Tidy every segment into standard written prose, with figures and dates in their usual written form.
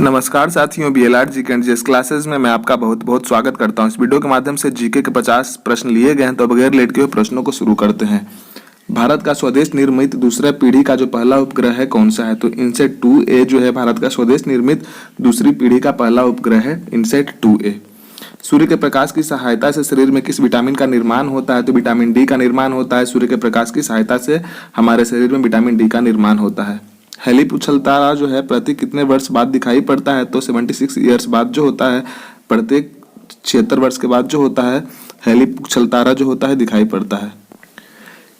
नमस्कार साथियों, BLR GK and GS classes में मैं आपका बहुत बहुत स्वागत करता हूं। इस वीडियो के माध्यम से जीके के 50 प्रश्न लिए गए हैं, तो बगैर लेट के हुए प्रश्नों को शुरू करते हैं। भारत का स्वदेश निर्मित दूसरा पीढ़ी का जो पहला उपग्रह है कौन सा है? तो इनसेट 2A जो है भारत का स्वदेश निर्मित दूसरी पीढ़ी का पहला उपग्रह है, इनसेट 2A। सूर्य के प्रकाश की सहायता से शरीर में किस विटामिन का निर्माण होता है? तो विटामिन डी का निर्माण होता है। सूर्य के प्रकाश की सहायता से हमारे शरीर में विटामिन डी का निर्माण होता है। हेलिप उछलतारा जो है प्रति कितने वर्ष बाद दिखाई पड़ता है? तो 76 ईयर्स बाद जो होता है, प्रत्येक 76 वर्ष के बाद जो होता है हेलिप उछलतारा जो होता है दिखाई पड़ता है।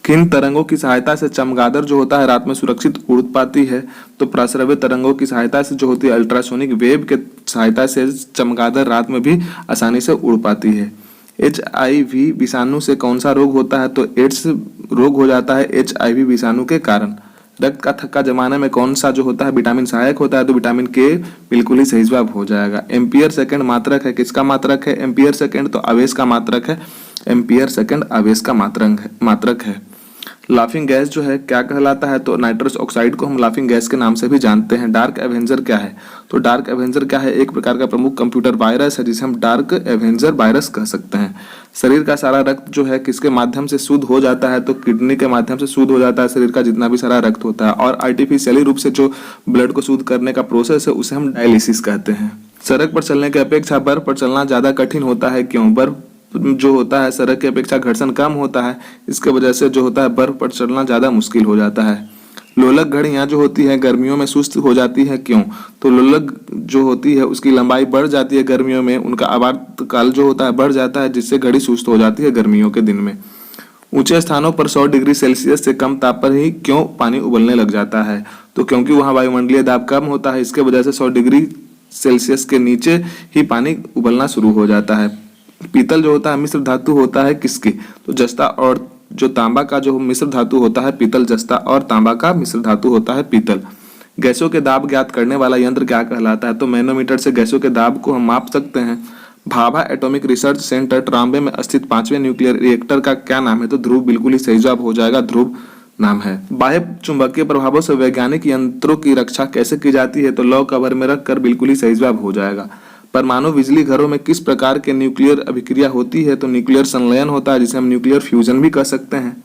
किन तरंगों की सहायता से चमगादड़ जो होता है रात में सुरक्षित उड़ पाती है? तो प्रस्रव्य तरंगों की सहायता से जो होती है, अल्ट्रासोनिक वेव के सहायता से चमगादड़ रात में भी आसानी से उड़ पाती है। HIV विषाणु से कौन सा रोग होता है? तो एड्स रोग हो जाता है HIV विषाणु के कारण। रक्त का थक्का जमाने में कौन सा जो होता है विटामिन सहायक होता है? तो विटामिन के बिल्कुल ही सही जवाब हो जाएगा। एम्पियर सेकंड मात्रक है, किसका मात्रक है? एम्पियर सेकंड तो आवेश का मात्रक है। एम्पियर सेकंड आवेश का मात्रक है। लाफिंग गैस जो है क्या कहलाता है? तो नाइट्रस ऑक्साइड को हम लाफिंग गैस के नाम से भी जानते हैं। डार्क एवेंजर क्या है? तो डार्क एवेंजर क्या है? एक प्रकार का प्रमुख कंप्यूटर वायरस है जिसे हम डार्क एवेंजर वायरस कह सकते हैं। शरीर का सारा रक्त जो है किसके माध्यम से शुद्ध हो जाता है? तो किडनी के माध्यम से शुद्ध हो जाता है शरीर का जितना भी सारा रक्त होता है। और आर्टिफिशियली रूप से जो ब्लड को शुद्ध करने का प्रोसेस है उसे हम डायलिसिस कहते हैं। सड़क पर चलने की अपेक्षा बर्फ पर चलना ज्यादा कठिन होता है, क्यों? बर्फ जो होता है सड़क की अपेक्षा घर्षण कम होता है, इसके वजह से जो होता है बर्फ पर चलना ज्यादा मुश्किल हो जाता है। लोलक घड़ियां जो होती है गर्मियों में सुस्त हो जाती है, क्यों? तो लोलक जो होती है उसकी लंबाई बढ़ जाती है गर्मियों में, उनका आवर्तकाल जो होता है बढ़ जाता है, जिससे घड़ी सुस्त हो जाती है गर्मियों के दिन में। ऊंचे स्थानों पर 100 डिग्री सेल्सियस से कम ताप पर ही क्यों पानी उबलने लग जाता है? तो क्योंकि वहां वायुमंडलीय दाब कम होता है, इसके वजह से 100 डिग्री सेल्सियस के नीचे ही पानी उबलना शुरू हो जाता है। पीतल जो होता है मिश्र धातु होता है किसकी? तो जस्ता और जो तांबा का जो मिश्र धातु होता है पीतल, जस्ता और तांबा का मिश्र धातु होता है पीतल। गैसों के दाब ज्ञात करने वाला यंत्र क्या कहलाता है? तो मैनोमीटर से गैसों के दाब को हम माप सकते हैं। Bhabha atomic research centre Trombay में स्थित 5वें न्यूक्लियर रिएक्टर का क्या नाम है? तो ध्रुव बिल्कुल ही सही जवाब हो जाएगा, ध्रुव नाम है। बाह्य चुंबकीय प्रभावों से वैज्ञानिक यंत्रों की रक्षा कैसे की जाती है? तो लौ कवर में रख कर बिल्कुल ही सही जवाब हो जाएगा। परमाणु बिजली घरों में किस प्रकार के न्यूक्लियर अभिक्रिया होती है? तो न्यूक्लियर संलयन होता है, जिसे हम न्यूक्लियर फ्यूजन भी कह सकते हैं।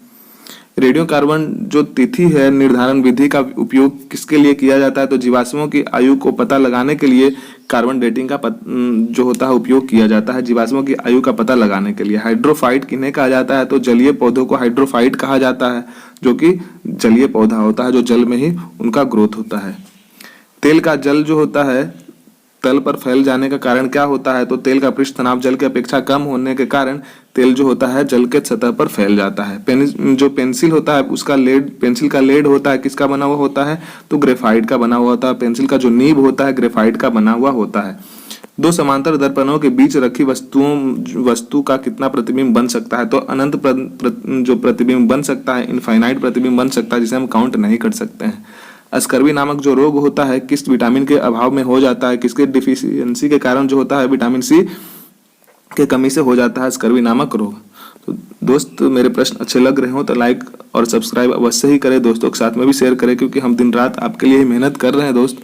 रेडियो कार्बन जो तिथि है निर्धारण विधि का उपयोग किसके लिए किया जाता है? तो जीवाश्मों की आयु को पता लगाने के लिए कार्बन डेटिंग का जो होता है उपयोग किया जाता है, जीवाश्मों की आयु का पता लगाने के लिए। हाइड्रोफाइट किन्हें कहा जाता है? तो जलीय पौधों को हाइड्रोफाइट कहा जाता है, जो कि जलीय पौधा होता है, जो जल में ही उनका ग्रोथ होता है। तेल का जल जो होता है तल पर फैल जाने का कारण क्या होता है? तो तेल का पृष्ठ तनाव जल की अपेक्षा कम होने के कारण तेल जो होता है जल के सतह पर फैल जाता है। जो पेंसिल होता है उसका लेड, पेंसिल का लेड होता है किसका बना हुआ होता है? तो ग्रेफाइट का बना हुआ होता है। पेंसिल का जो नीब होता है ग्रेफाइट का बना हुआ होता है। दो समांतर दर्पणों के बीच रखी वस्तु का कितना प्रतिबिंब बन सकता है? तो अनंत जो प्रतिबिंब बन सकता है, इनफाइनाइट प्रतिबिंब बन सकता है, जिसे हम काउंट नहीं कर सकते हैं। स्कर्वी नामक जो रोग होता है किस विटामिन के अभाव में हो जाता है? किसके डिफिशियंसी के कारण जो होता है? विटामिन सी के कमी से हो जाता है स्कर्वी नामक रोग। तो दोस्त मेरे प्रश्न अच्छे लग रहे हो तो लाइक और सब्सक्राइब अवश्य ही करें, दोस्तों के साथ में भी शेयर करें, क्योंकि हम दिन रात आपके लिए मेहनत कर रहे हैं। दोस्त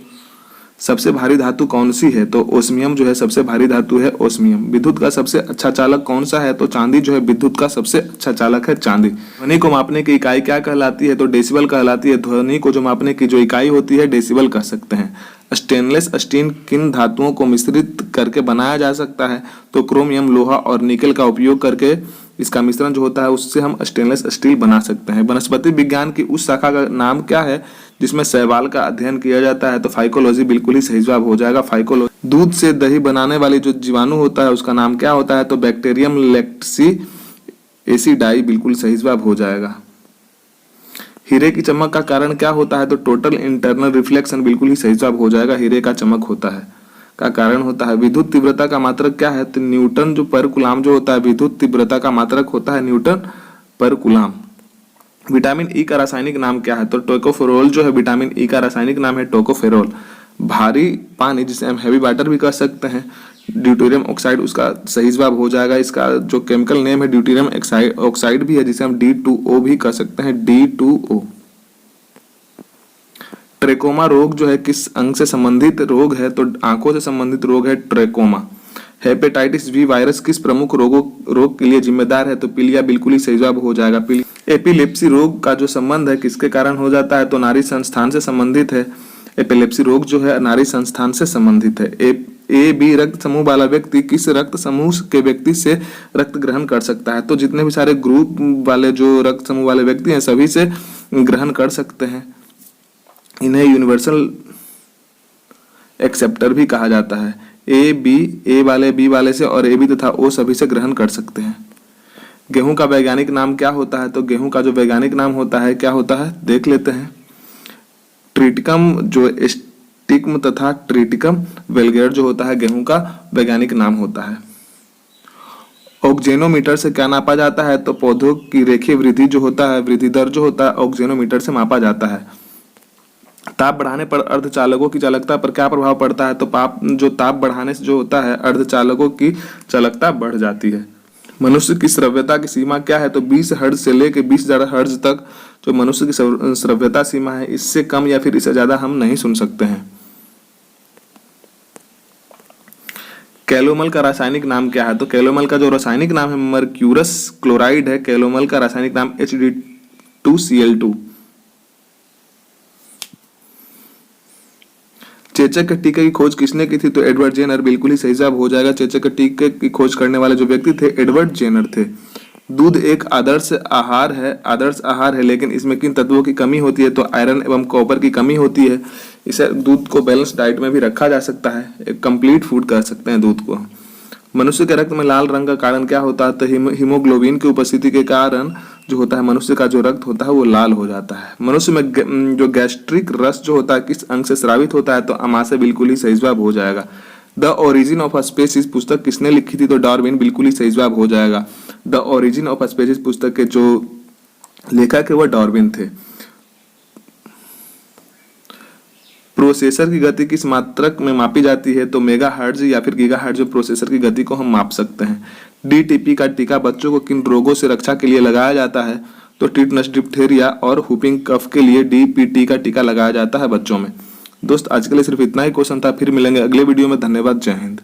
सबसे भारी धातु कौन सी है? तो ओस्मियम जो है सबसे भारी धातु है, ओस्मियम। विद्युत का सबसे अच्छा चालक कौन सा है? तो चांदी जो है विद्युत का सबसे अच्छा चालक है, चांदी। ध्वनि को मापने की इकाई क्या कहलाती है? तो डेसिबल कहलाती है। ध्वनि को जो मापने की जो इकाई होती है डेसिबल कह सकते हैं। स्टेनलेस स्टील किन धातुओं को मिश्रित करके बनाया जा सकता है? तो क्रोमियम, लोहा और निकेल का उपयोग करके इसका मिश्रण जो होता है उससे हम स्टेनलेस स्टील बना सकते हैं। वनस्पति विज्ञान की उस शाखा का नाम क्या है जिसमें शैवाल का अध्ययन किया जाता है? तो फाइकोलॉजी बिल्कुल ही सही जवाब हो जाएगा, फाइकोलॉजी। दूध से दही बनाने वाली जो जीवाणु होता है उसका नाम क्या होता है? तो बैक्टीरियम लैक्टिसी एसिडाई बिल्कुल सही जवाब हो जाएगा। हीरे की चमक का कारण क्या होता है? तो टोटल इंटरनल रिफ्लेक्शन बिल्कुल ही सही जवाब हो जाएगा, हीरे का चमक होता है का कारण होता है। विद्युत तीव्रता का मात्रक क्या है? तो न्यूटन जो पर कूलाम जो होता है विद्युत तीव्रता का मात्रक होता है न्यूटन पर कूलाम। विटामिन ई का रासायनिक नाम क्या है? तो टोकोफेरोल जो है विटामिन ई का रासायनिक नाम है टोकोफेरोल। भारी पानी जिसे हम हैवी वाटर भी कह सकते हैं, ड्यूटेरियम ऑक्साइड उसका सही जवाब हो जाएगा। इसका जो केमिकल नेम है ड्यूटेरियम ऑक्साइड भी है, जिसे हम D2O भी कह सकते हैं, D2O। ट्रेकोमा रोग जो है किस अंग से संबंधित रोग है? तो आंखों से संबंधित रोग है ट्रेकोमा। हेपेटाइटिस बी वायरस किस प्रमुख रोग के लिए जिम्मेदार है? तो पीलिया बिल्कुल ही सही जवाब हो जाएगा। एपिलेप्सी रोग का जो संबंध है किसके कारण हो जाता है? तो नाड़ी संस्थान से संबंधित है। एपिलेप्सी रोग जो है नाड़ी संस्थान से संबंधित है। ए बी रक्त समूह वाला व्यक्ति किस रक्त समूह के व्यक्ति से रक्त ग्रहण कर सकता है? तो जितने भी सारे ग्रुप वाले जो रक्त समूह वाले व्यक्ति हैं सभी से ग्रहण कर सकते हैं। इन्हें यूनिवर्सल एक्सेप्टर भी कहा जाता है। ए वाले बी वाले से और ए बी तथा ओ सभी से ग्रहण कर सकते हैं। गेहूं का वैज्ञानिक नाम क्या होता है? तो गेहूं का जो वैज्ञानिक नाम होता है क्या होता है देख लेते हैं। ट्रिटिकम जो स्टिग्म तथा ट्रिटिकम वेलगेर जो होता है गेहूं का वैज्ञानिक नाम होता है। ऑक्जेनोमीटर से क्या नापा जाता है? तो पौधों की रेखीय वृद्धि जो होता है, वृद्धि दर जो होता है ऑक्जेनोमीटर से मापा जाता है। ताप बढ़ाने पर अर्धचालकों की चालकता पर क्या प्रभाव पड़ता है? तो ताप बढ़ाने से जो होता है अर्धचालकों की चालकता बढ़ जाती है। मनुष्य की श्रव्यता की सीमा क्या है? तो 20 हर्ट्ज से लेकर 20,000 हर्ट्ज तक जो मनुष्य की श्रव्यता सीमा है, इससे कम या फिर इससे ज्यादा हम नहीं सुन सकते हैं। कैलोमल का रासायनिक नाम क्या है? तो कैलोमल का जो रासायनिक नाम है मर्क्यूरस क्लोराइड है। कैलोमल का रासायनिक नाम HD2Cl2। चेचक के टीके की खोज किसने की थी? तो एडवर्ड जेनर बिल्कुल ही सही जवाब हो जाएगा। चेचक के टीके की खोज करने वाले जो व्यक्ति थे एडवर्ड जेनर थे। दूध एक आदर्श आहार है, लेकिन इसमें किन तत्वों की कमी होती है? तो आयरन एवं कॉपर की कमी होती है। इसे दूध को बैलेंस डाइट में भी रखा जा सकता है, एक कंप्लीट फूड कह सकते हैं दूध को। मनुष्य के रक्त में लाल रंग का कारण क्या होता है? तो हीमोग्लोबिन की उपस्थिति के कारण जो होता है मनुष्य का जो रक्त होता है वो लाल हो जाता है। मनुष्य में जो गैस्ट्रिक रस जो होता है किस अंग से स्रावित होता है? तो आमाशय बिल्कुल ही सही जवाब हो जाएगा। द ओरिजिन ऑफ स्पीसीज पुस्तक किसने लिखी थी? तो डार्विन बिल्कुल ही सही जवाब हो जाएगा। द ओरिजिन ऑफ स्पीसीज पुस्तक के जो लेखक है वह डार्विन थे। प्रोसेसर की गति किस मात्रक में मापी जाती है? तो मेगाहर्ट्ज या फिर गीगाहर्ट्ज में प्रोसेसर की गति को हम माप सकते हैं। DTP का टीका बच्चों को किन रोगों से रक्षा के लिए लगाया जाता है? तो टिटनस, डिप्थेरिया और हुपिंग कफ के लिए DPT का टीका लगाया जाता है बच्चों में। दोस्त आज के लिए सिर्फ इतना ही क्वेश्चन था, फिर मिलेंगे अगले वीडियो में। धन्यवाद, जय हिंद।